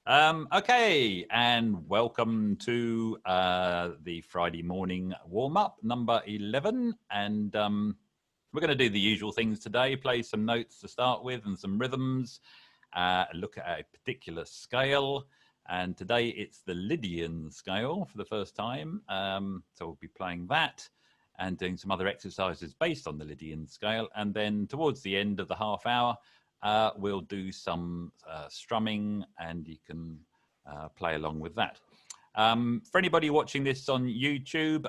Okay, and welcome to the Friday morning warm-up number 11. And we're going to do the usual things today, play some notes to start with and some rhythms, look at a particular scale. And today it's the Lydian scale for the first time. So we'll be playing that and doing some other exercises based on the Lydian scale. And then towards the end of the half hour, we'll do some strumming, and you can play along with that. For anybody watching this on YouTube,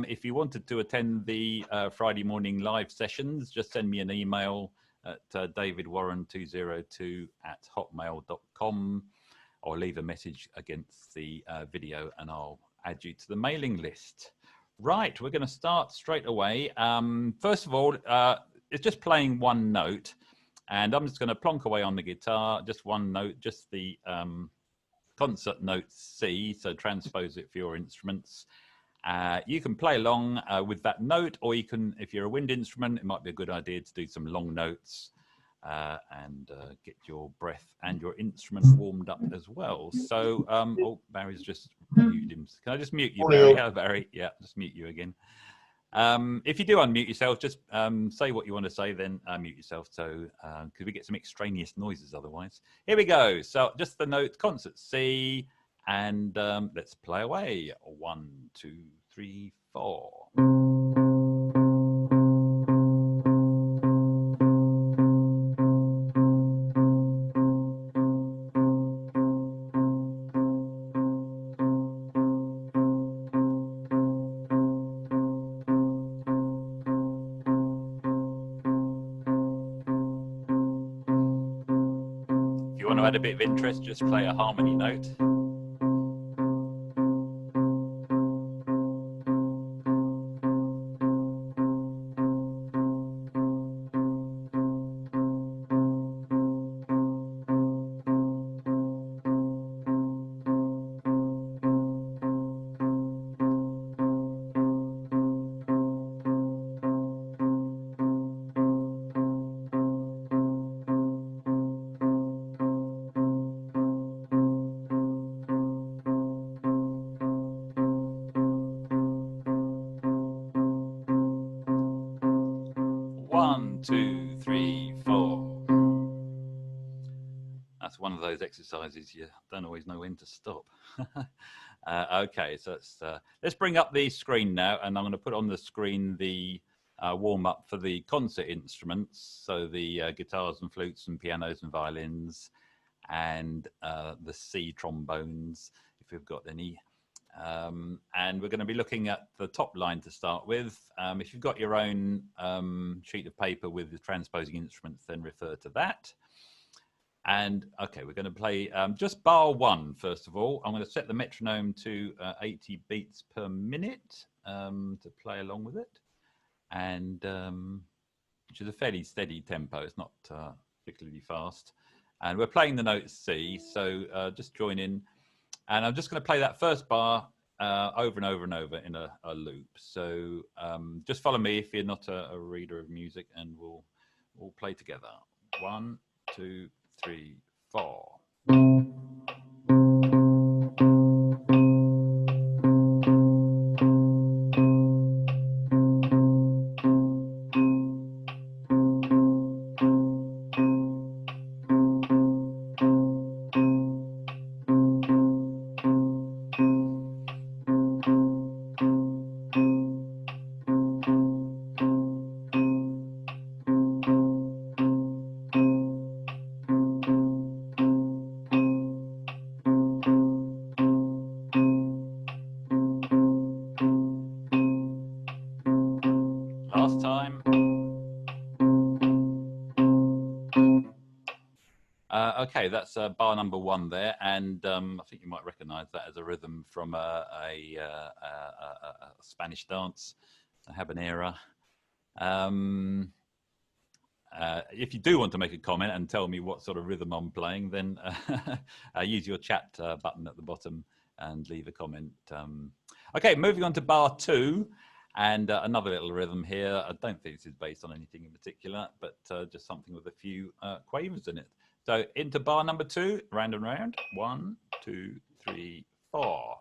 if you wanted to attend the Friday morning live sessions, just send me an email at davidwarren202@hotmail.com, or leave a message against the video and I'll add you to the mailing list. Right, we're going to start straight away. First of all, it's just playing one note. And I'm just going to plonk away on the guitar, just one note, just the concert note C, so transpose it for your instruments. You can play along with that note, or you can, if you're a wind instrument, it might be a good idea to do some long notes and get your breath and your instrument warmed up as well. So, oh, Barry's just muted him. Can I just mute you, Barry? Hello, Barry. Yeah, just mute you again. If you do unmute yourself, just say what you want to say, then mute yourself, so because we get some extraneous noises otherwise. Here we go. So just the note, concert C, and let's play away. 1, 2, 3, 4. Add a bit of interest, just play a harmony note. Exercises you don't always know when to stop. Okay, so let's bring up the screen now, and I'm going to put on the screen the warm-up for the concert instruments, so the guitars and flutes and pianos and violins, and the C trombones, if we've got any. And we're going to be looking at the top line to start with. If you've got your own sheet of paper with the transposing instruments, then refer to that. And okay, we're going to play just bar 1 first of all. I'm going to set the metronome to 80 beats per minute to play along with it, and which is a fairly steady tempo. It's not particularly fast. And we're playing the note C, so just join in. And I'm just going to play that first bar over and over and over in a loop. So just follow me if you're not a reader of music, and we'll play together. 1, 2, 3, 4. Okay, that's bar number 1 there, and I think you might recognise that as a rhythm from a Spanish dance, a habanera. If you do want to make a comment and tell me what sort of rhythm I'm playing, then use your chat button at the bottom and leave a comment. Okay, moving on to bar 2. And another little rhythm here. I don't think this is based on anything in particular, but just something with a few quavers in it. So into bar number 2, round and round. 1, 2, 3, 4.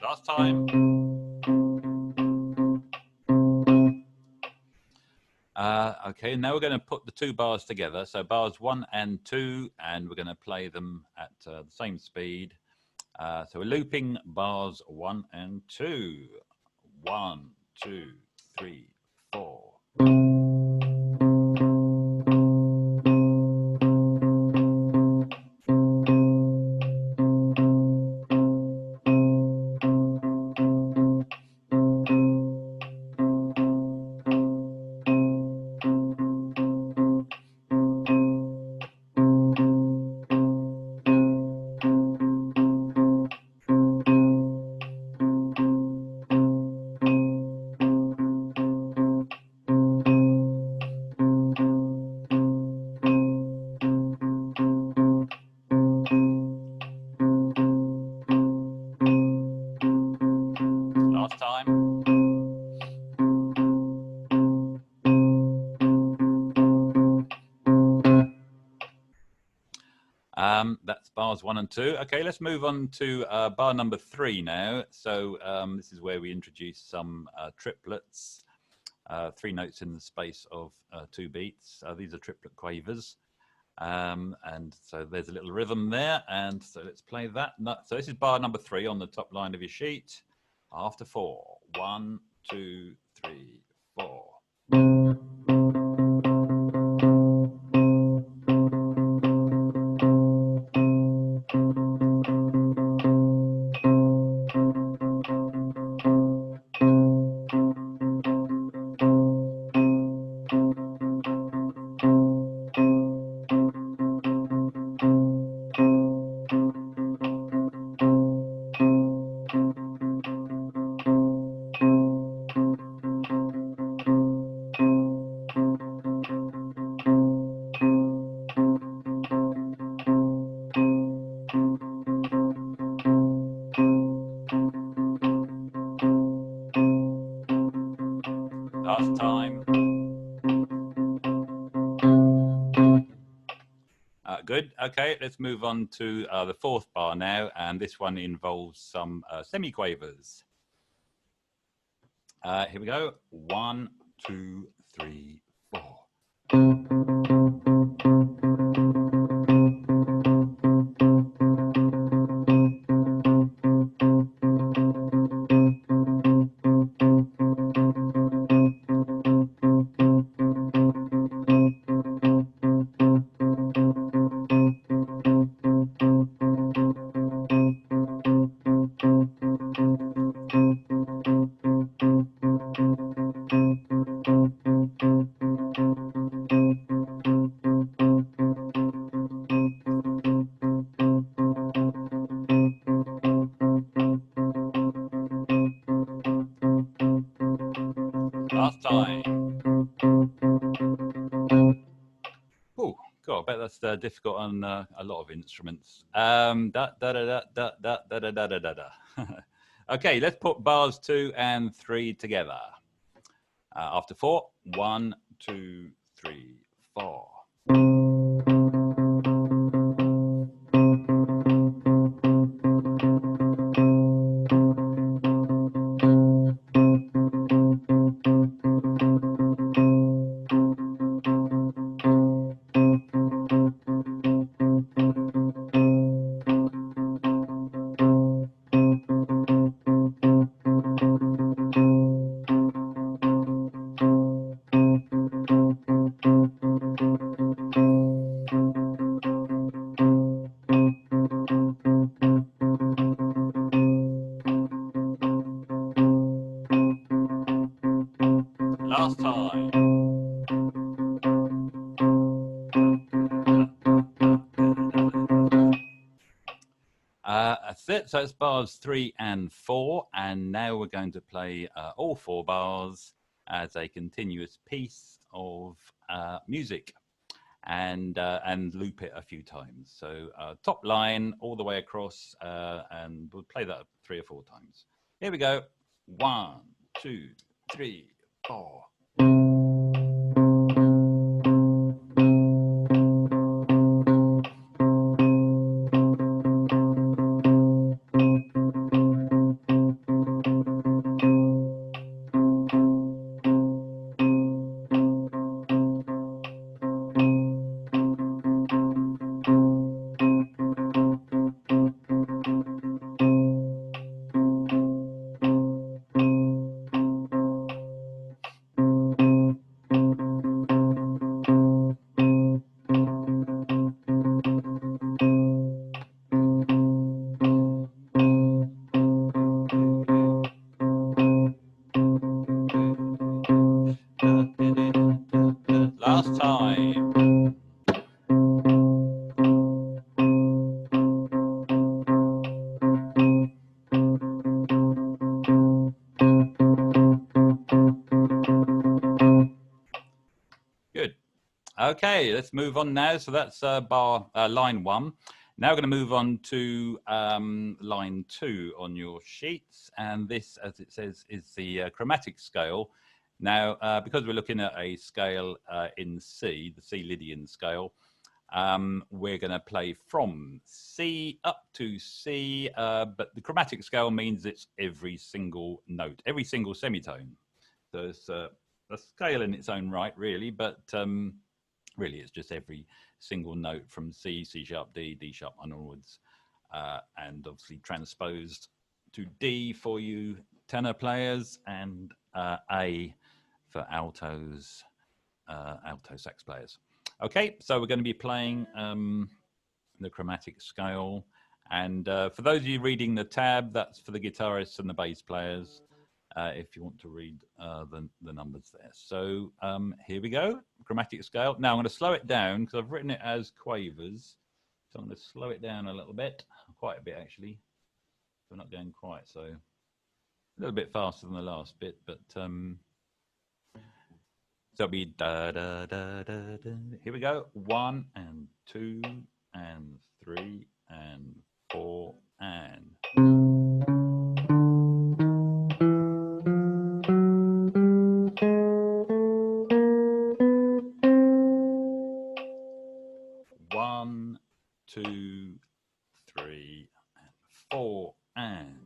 Last time. Okay, now we're going to put the two bars together. So bars 1 and 2, and we're going to play them at the same speed. So we're looping bars 1 and 2. 1, 2, 3, 4. Last time. That's bars 1 and 2. Okay, let's move on to bar number 3 now. So this is where we introduce some triplets, 3 notes in the space of 2 beats. These are triplet quavers. And so there's a little rhythm there. And so let's play that. So this is bar number 3 on the top line of your sheet. After 4. 1, 2, 3, 4. Last time. Good. Okay, let's move on to the 4th bar now, and this one involves some semiquavers. Here we go. 1, 2, 3, 4. Last time. Oh, God, I bet that's difficult on a lot of instruments. Okay, let's put bars 2 and 3 together. After 4. 1, 2, 3, 4. Last time. That's it. So it's bars 3 and 4, and now we're going to play all 4 bars as a continuous piece of music, and loop it a few times. So top line all the way across, and we'll play that 3 or 4 times. Here we go. 1, 2, 3, 4. Last time. Good. Okay, let's move on now. So that's line 1. Now we're going to move on to line 2 on your sheets, and this, as it says, is the chromatic scale. Now, because we're looking at a scale in C, the C Lydian scale, we're going to play from C up to C, but the chromatic scale means it's every single note, every single semitone. So it's a scale in its own right, really, but really it's just every single note from C, C sharp, D, D sharp onwards, and obviously transposed to D for you tenor players, and A for altos, alto sax players. Okay, so we're going to be playing the chromatic scale, and for those of you reading the tab, that's for the guitarists and the bass players, if you want to read the numbers there. So here we go, chromatic scale. Now I'm going to slow it down because I've written it as quavers, so I'm going to slow it down a little bit, quite a bit actually. We're not going quite so, a little bit faster than the last bit, but so it'll be da da da da da. Here we go. 1 and 2 and 3 and 4 and. One, 2, 3, and 4 and.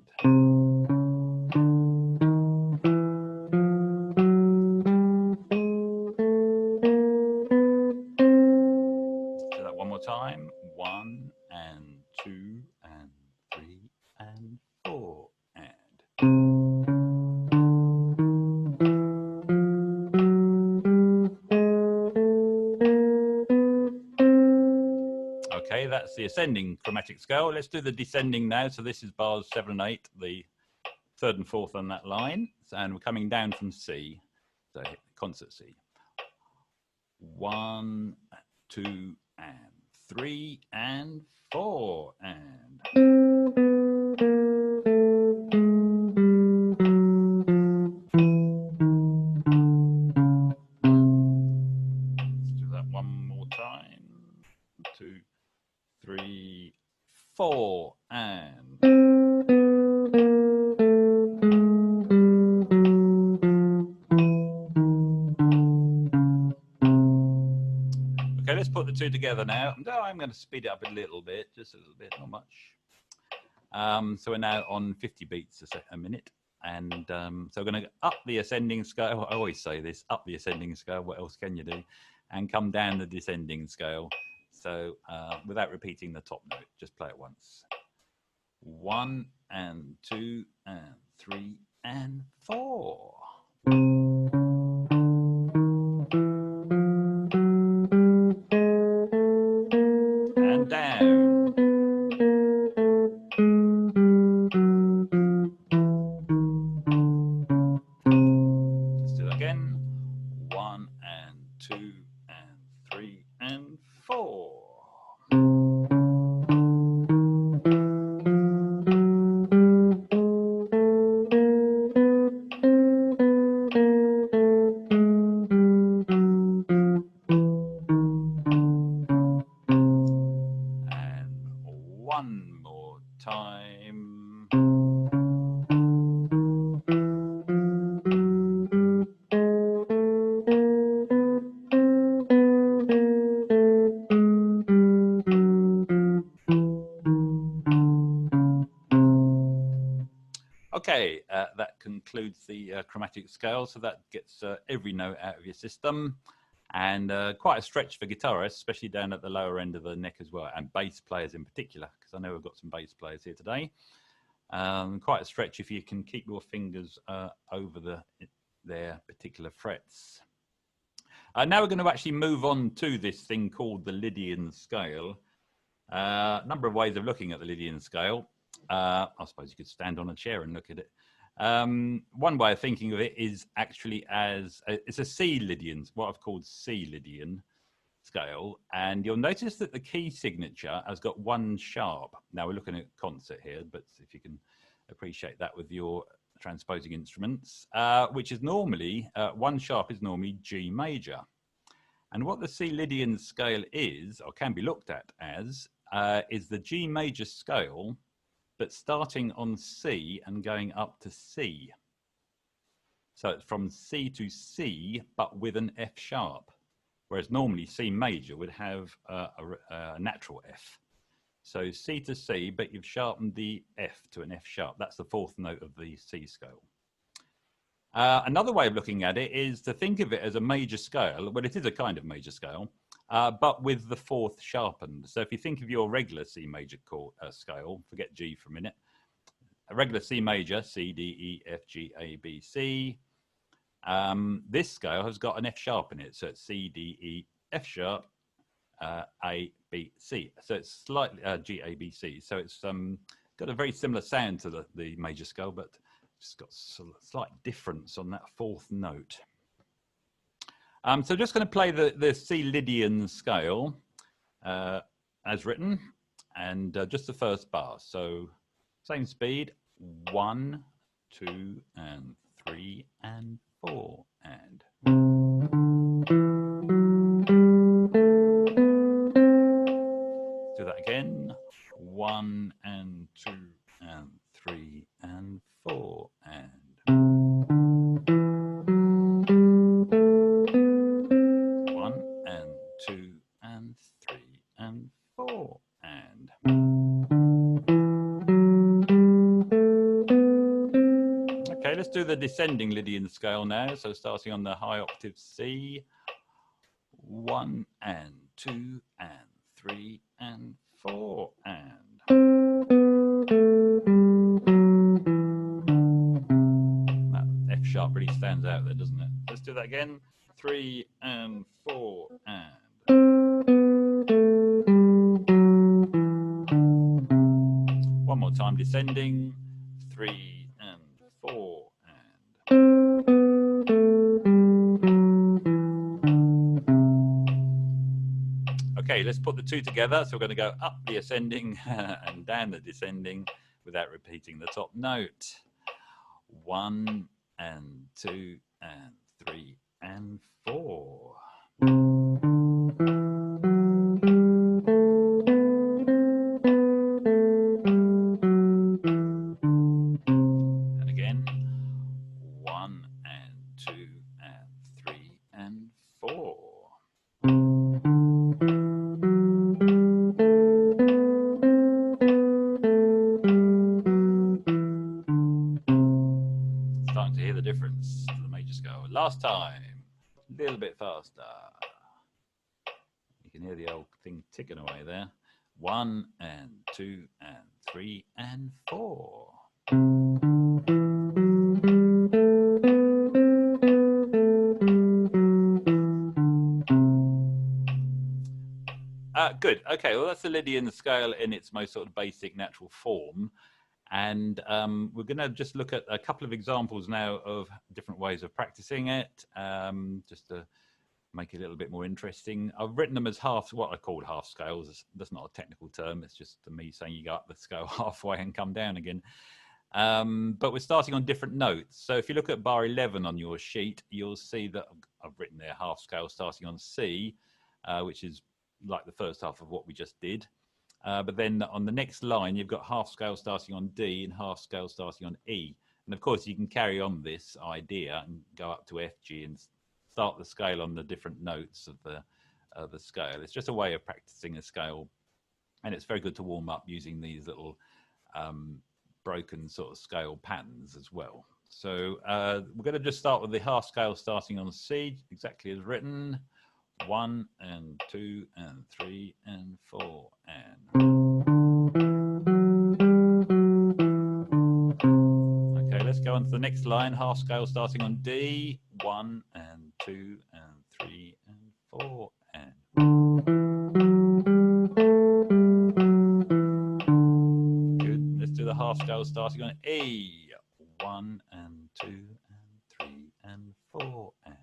One more time. 1 and 2 and 3 and 4 and. Okay, that's the ascending chromatic scale. Let's do the descending now. So this is bars 7 and 8, the 3rd and 4th on that line, and we're coming down from C. So concert C. 1, 2, and 3 and 4 and. Let's do that one more time. 2, 3, 4 and. Okay, let's put the two together now. Oh, I'm going to speed it up a little bit, just a little bit, not much. So we're now on 50 beats a minute. And so we're going to up the ascending scale. I always say this, up the ascending scale. What else can you do? And come down the descending scale. So without repeating the top note, just play it once. 1 and 2 and 3 and 4. And down. Let's do it again. 1 and 2 and 3 and 4. And one more time. Okay, that concludes the chromatic scale, so that gets every note out of your system, and quite a stretch for guitarists, especially down at the lower end of the neck as well, and bass players in particular, because I know we've got some bass players here today. Quite a stretch if you can keep your fingers over their particular frets. Now we're going to actually move on to this thing called the Lydian scale. A number of ways of looking at the Lydian scale. I suppose you could stand on a chair and look at it. One way of thinking of it is actually as it's a C Lydian, what I've called C Lydian scale, and you'll notice that the key signature has got one sharp. Now we're looking at concert here, but if you can appreciate that with your transposing instruments, which is normally one sharp is normally G major. And what the C Lydian scale is, or can be looked at as, is the G major scale, but starting on C and going up to C. So it's from C to C, but with an F sharp, whereas normally C major would have a natural F. So C to C, but you've sharpened the F to an F sharp. That's the fourth note of the C scale. Another way of looking at it is to think of it as a major scale. Well, it is a kind of major scale, but with the fourth sharpened. So if you think of your regular C major scale, forget G for a minute, a regular C major, C, D, E, F, G, A, B, C. This scale has got an F sharp in it. So it's C, D, E, F sharp, A, B, C. So it's slightly G, A, B, C. So it's got a very similar sound to the major scale, but it's got a slight difference on that fourth note. So just going to play the C Lydian scale as written, and just the first bar. So same speed, 1, 2, and 3, and 4, and. Do that again, 1, and 2, and 3, and 4, and. 1, and 2, and 3, and 4, and. Okay, let's do the descending Lydian scale now. So starting on the high octave C, 1, and 2, and 3, and 4, and. That F sharp really stands out there, doesn't it? Let's do that again. 3, and 4, and. One more time, descending. 3, and 4, and. Okay, let's put the two together. So we're going to go up the ascending and down the descending without repeating the top note. 1, and 2, and 3, and 4. And again, 1, and 2, and 3, and 4. Starting to hear the difference to the major scale. Last time, a little bit faster. You can hear the old thing ticking away there. 1, and 2, and 3, and 4. Good. Okay, well, that's the Lydian scale in its most sort of basic natural form. And we're going to just look at a couple of examples now of different ways of practicing it, just to make it a little bit more interesting. I've written them as what I called half scales. That's not a technical term. It's just me saying you go up the scale halfway and come down again. But we're starting on different notes. So if you look at bar 11 on your sheet, you'll see that I've written there half scale starting on C, which is like the first half of what we just did. But then on the next line, you've got half scale starting on D and half scale starting on E. And of course, you can carry on this idea and go up to F, G, and start the scale on the different notes of the scale. It's just a way of practicing a scale. And it's very good to warm up using these little broken sort of scale patterns as well. So we're going to just start with the half scale starting on C, exactly as written. 1 and 2 and 3 and 4 and. Okay, let's go on to the next line. Half scale starting on D. 1 and 2 and 3 and 4 and. Good. Let's do the half scale starting on E. 1 and 2 and 3 and 4 and.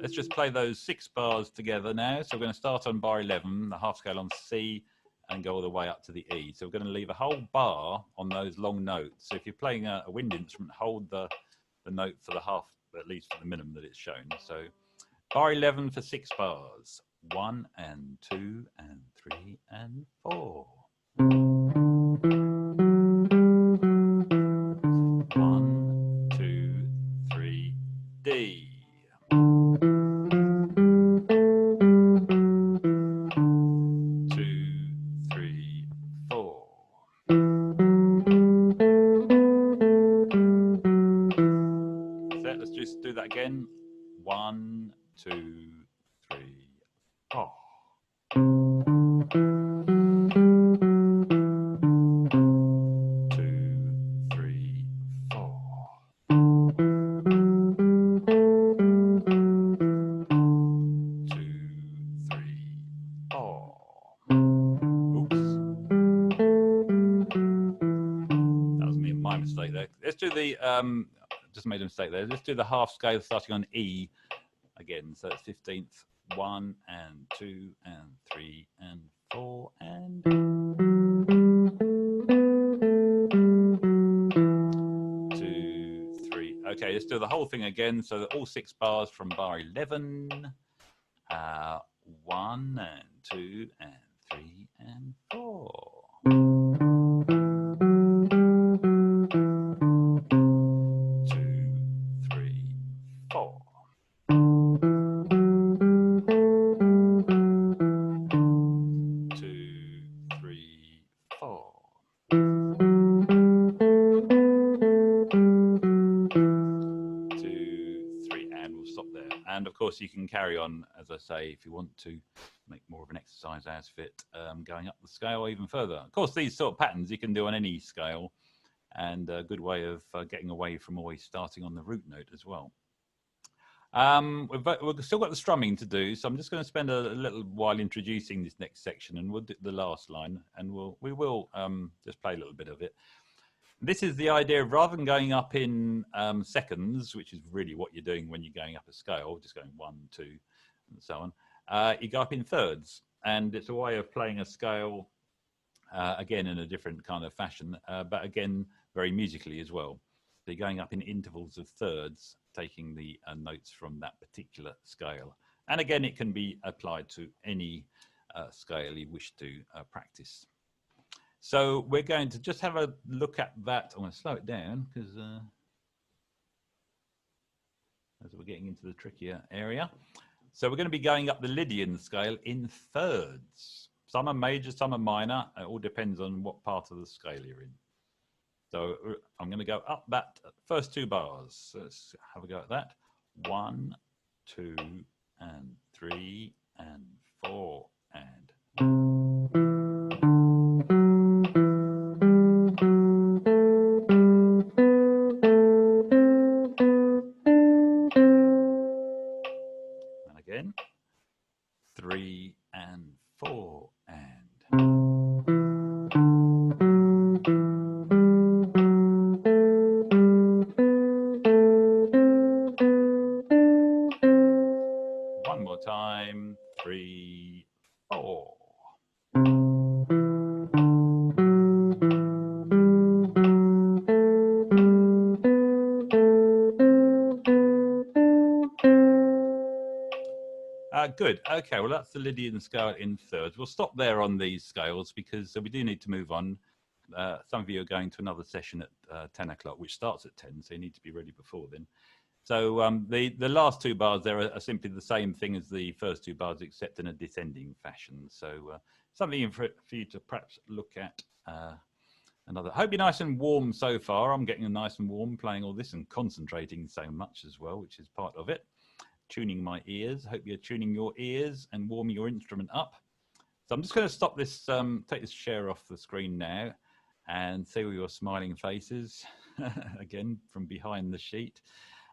Let's just play those 6 bars together now. So we're going to start on bar 11, the half scale on C, and go all the way up to the E. So we're going to leave a whole bar on those long notes. So if you're playing a wind instrument, hold the note for the half, at least for the minimum that it's shown. So bar 11 for 6 bars. 1 and 2 and 3 and 4. 1, 2, 3, D. 2, 3, 4. So let's just do that again. 1, 2, 3, 4. 2, 3, 4. 2, 3, 4. Oops. That was my mistake there. Let's do the, just made a mistake there. Let's do the half scale starting on E again. So it's 15th. 1 and 2 and 3 and 4 and. 2, 3. Okay, let's do the whole thing again. So all 6 bars from bar 11. 1 and 2 and 3 and 4. 2, 3, 4. 2, 3, 4. 2, 3, and we'll stop there. And of course, you can carry on, as I say, if you want to make more of an exercise as fit, going up the scale even further. Of course, these sort of patterns you can do on any scale, and a good way of getting away from always starting on the root note as well. We've still got the strumming to do, so I'm just going to spend a little while introducing this next section, and we'll do the last line, and we will just play a little bit of it. This is the idea of, rather than going up in seconds, which is really what you're doing when you're going up a scale, just going 1, 2, and so on, you go up in thirds, and it's a way of playing a scale, again, in a different kind of fashion, but again, very musically as well. So you're going up in intervals of thirds, taking the notes from that particular scale. And again, it can be applied to any scale you wish to practice. So we're going to just have a look at that. I'm going to slow it down because as we're getting into the trickier area. So we're going to be going up the Lydian scale in thirds. Some are major, some are minor. It all depends on what part of the scale you're in. So I'm going to go up that first 2 bars. So let's have a go at that. 1, 2, and 3, and 4, and. And again. 3, Good. Okay, well, that's the Lydian scale in thirds. We'll stop there on these scales because we do need to move on. Some of you are going to another session at 10 o'clock, which starts at 10, so you need to be ready before then. So the last two bars there are simply the same thing as the first two bars, except in a descending fashion. So something for you to perhaps look at another. Hope you're nice and warm so far. I'm getting nice and warm playing all this and concentrating so much as well, which is part of it. Tuning my ears. Hope you're tuning your ears and warming your instrument up. So I'm just going to stop this, take this share off the screen now and see all your smiling faces again from behind the sheet.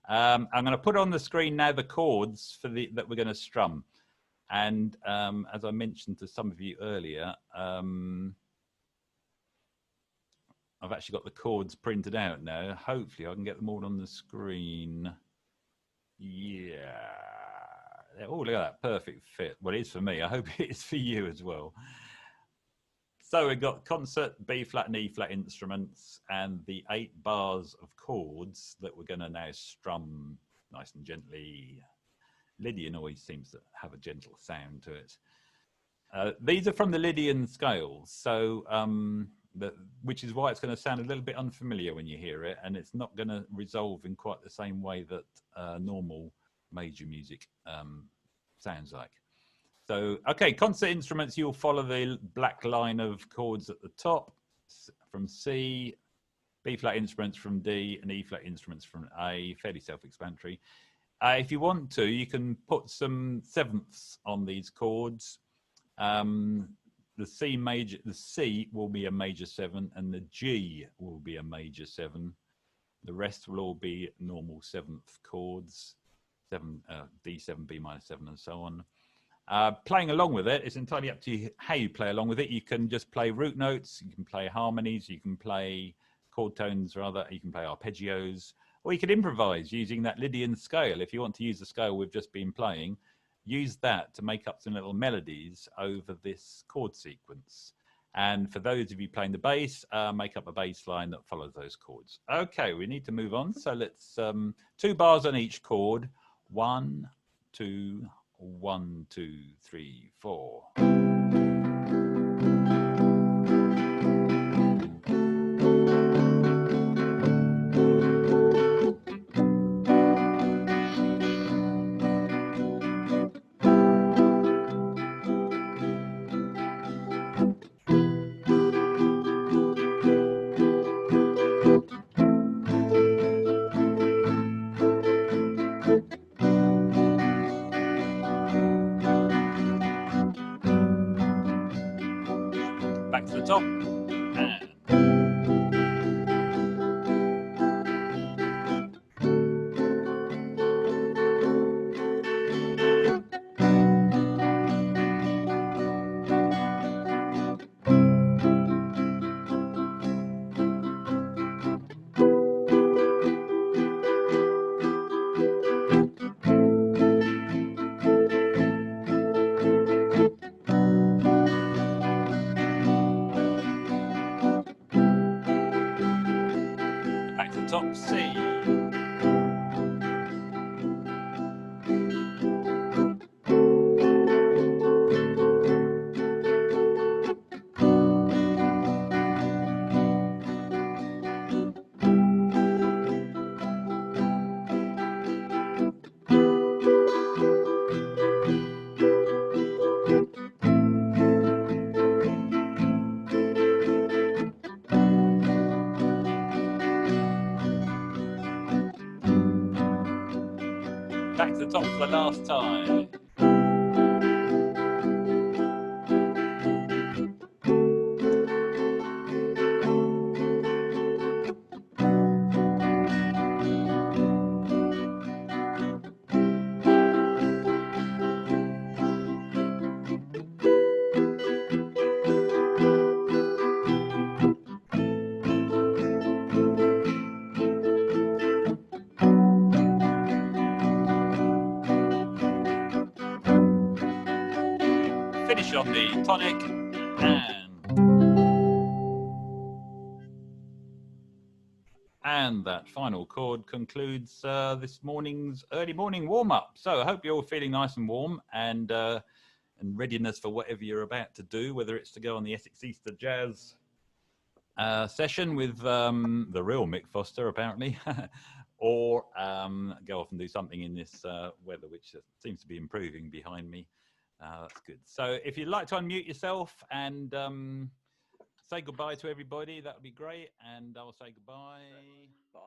I'm going to put on the screen now the chords for that we're going to strum. And as I mentioned to some of you earlier, I've actually got the chords printed out now. Hopefully I can get them all on the screen. Yeah. Oh, look at that perfect fit. Well, it is for me. I hope it is for you as well. So we've got concert, B flat and E flat instruments, and the 8 bars of chords that we're going to now strum nice and gently. Lydian always seems to have a gentle sound to it. These are from the Lydian scales, so which is why it's going to sound a little bit unfamiliar when you hear it, and it's not going to resolve in quite the same way that normal major music sounds like. So, okay, concert instruments, you'll follow the black line of chords at the top from C, B flat instruments from D, and E flat instruments from A, fairly self-explanatory. If you want to, you can put some sevenths on these chords. The C will be a major 7, and the G will be a major 7. The rest will all be normal 7th chords, D7, B minor 7, and so on. Playing along with it, it's entirely up to you how you play along with it. You can just play root notes, you can play harmonies, you can play chord tones rather, you can play arpeggios, or you can improvise using that Lydian scale. If you want to use the scale we've just been playing, use that to make up some little melodies over this chord sequence. And for those of you playing the bass, make up a bass line that follows those chords. Okay, we need to move on. So let's 2 bars on each chord. 1, 2, 1, 2, 3, 4. Back to the top. Back to the top, C. Back to the top for the last time. Finish on the tonic And that final chord concludes this morning's early morning warm-up. So I hope you're all feeling nice and warm and readiness for whatever you're about to do, whether it's to go on the Essex Easter Jazz session with the real Mick Foster, apparently, or go off and do something in this weather, which seems to be improving behind me. That's good. So if you'd like to unmute yourself and say goodbye to everybody, that would be great. And I'll say goodbye. Bye.